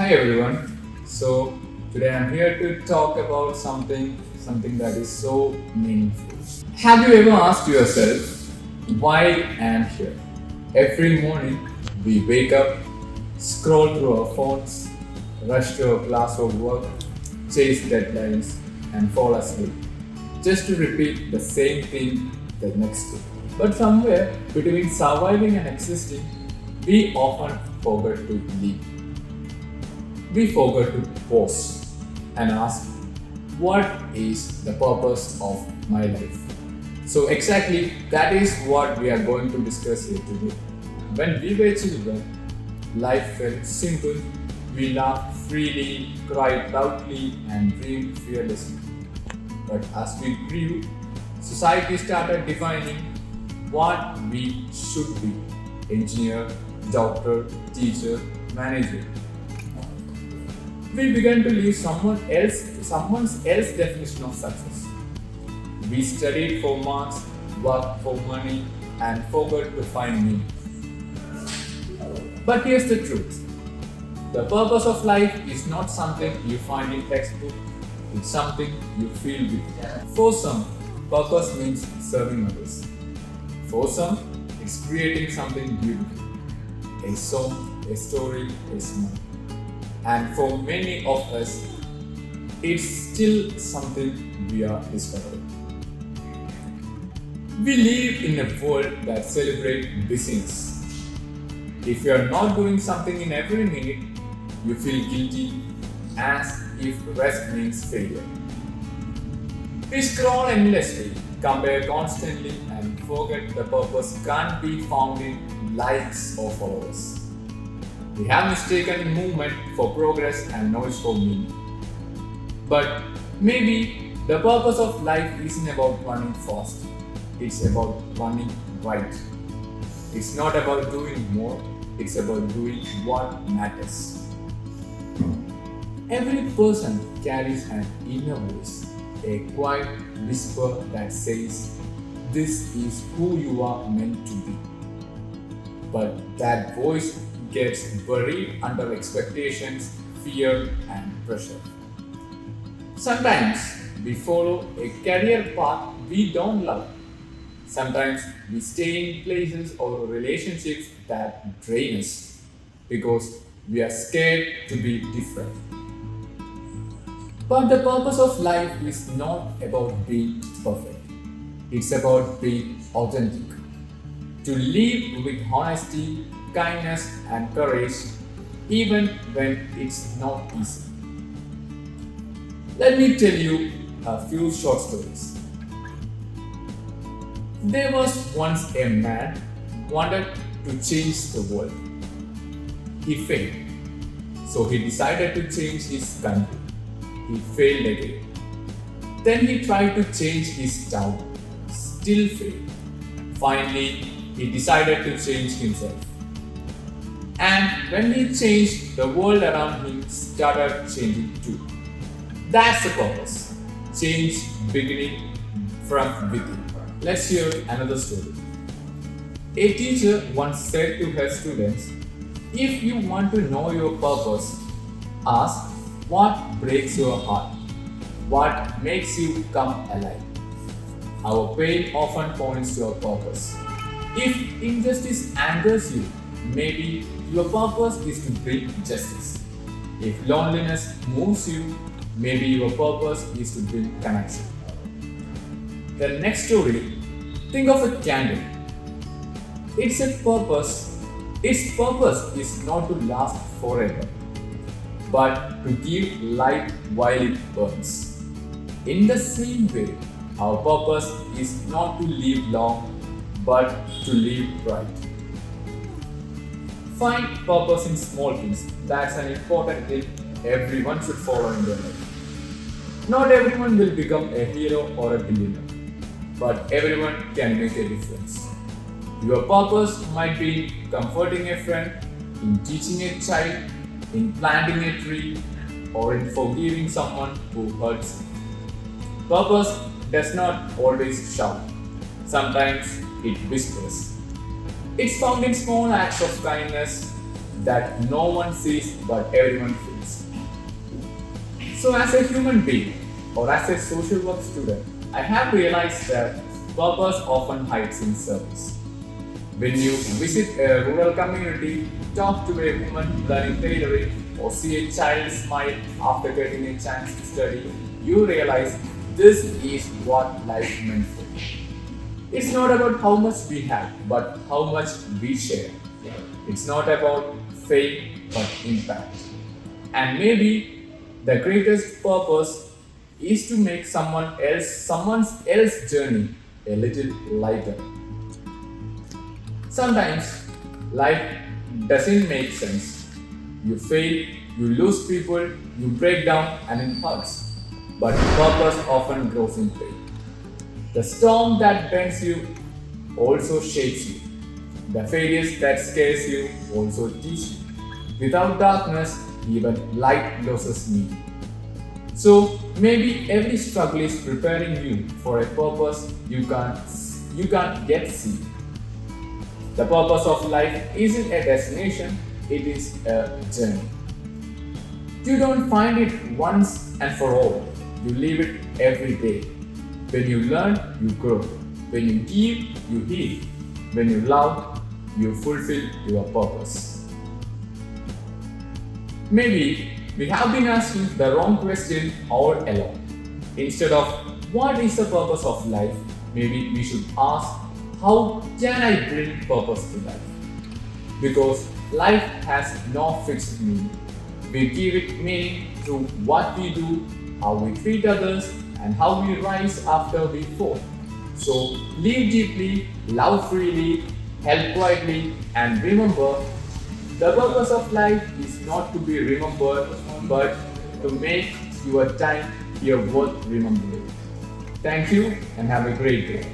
Hi everyone. So today I'm here to talk about something that is so meaningful. Have you ever asked yourself why I am here? Every morning we wake up, scroll through our phones, rush to our class or work, chase deadlines and fall asleep just to repeat the same thing the next day. But somewhere between surviving and existing, we often forget to live. We forgot to pause and ask, what is the purpose of my life? So, exactly that is what we are going to discuss here today. When we were children, life felt simple. We laughed freely, cried loudly, and dreamed fearlessly. But as we grew, society started defining what we should be: engineer, doctor, teacher, manager. We began to live someone else's definition of success. We studied for marks, worked for money, and forgot to find meaning. But here's the truth. The purpose of life is not something you find in textbook, it's something you feel with. For some, purpose means serving others. For some, it's creating something beautiful. A song, a story, a smile. And for many of us, it's still something we are discovering. We live in a world that celebrates busyness. If you are not doing something in every minute, you feel guilty as if rest means failure. We scroll endlessly, compare constantly, and forget the purpose can't be found in likes or followers. We have mistaken movement for progress and noise for meaning. But maybe the purpose of life isn't about running fast, it's about running right. It's not about doing more, it's about doing what matters. Every person carries an inner voice, a quiet whisper that says, "This is who you are meant to be." But that voice gets buried under expectations, fear, and pressure. Sometimes we follow a career path we don't love. Sometimes we stay in places or relationships that drain us because we are scared to be different. But the purpose of life is not about being perfect, it's about being authentic. To live with honesty, kindness, and courage, even when it's not easy. Let me tell you a few short stories. There was once a man who wanted to change the world. He failed, so he decided to change his country. He failed again. Then he tried to change his town, still failed. Finally, he decided to change himself. And when he changed, the world around him started changing too. That's the purpose. Change beginning from within. Let's hear another story. A teacher once said to her students, if you want to know your purpose, ask what breaks your heart, what makes you come alive. Our pain often points to our purpose. If injustice angers you, maybe your purpose is to bring justice. If loneliness moves you, maybe your purpose is to bring connection. The next story, think of a candle. Its purpose is not to last forever, but to give light while it burns. In the same way, our purpose is not to live long, but to live bright. Find purpose in small things. That's an important thing everyone should follow in their life. Not everyone will become a hero or a billionaire, but everyone can make a difference. Your purpose might be in comforting a friend, in teaching a child, in planting a tree, or in forgiving someone who hurts you. Purpose does not always shout. Sometimes it whispers. It's found in small acts of kindness that no one sees but everyone feels. So, as a human being or as a social work student, I have realized that purpose often hides in service. When you visit a rural community, talk to a woman learning tailoring, or see a child smile after getting a chance to study, you realize this is what life meant for you. It's not about how much we have, but how much we share. It's not about fame, but impact. And maybe the greatest purpose is to make someone's else journey a little lighter. Sometimes life doesn't make sense. You fail, you lose people, you break down and it hurts. But purpose often grows in pain. The storm that bends you also shakes you. The failures that scares you also teach you. Without darkness, even light loses meaning. So maybe every struggle is preparing you for a purpose you can't yet see. The purpose of life isn't a destination, it is a journey. You don't find it once and for all. You live it every day. When you learn, you grow. When you give, you heal. When you love, you fulfill your purpose. Maybe we have been asking the wrong question all along. Instead of what is the purpose of life, maybe we should ask how can I bring purpose to life? Because life has no fixed meaning. We give it meaning through what we do, how we treat others, and how we rise after we fall. So live deeply, love freely, help quietly, and remember the purpose of life is not to be remembered, but to make your time here worth remembering. Thank you and have a great day.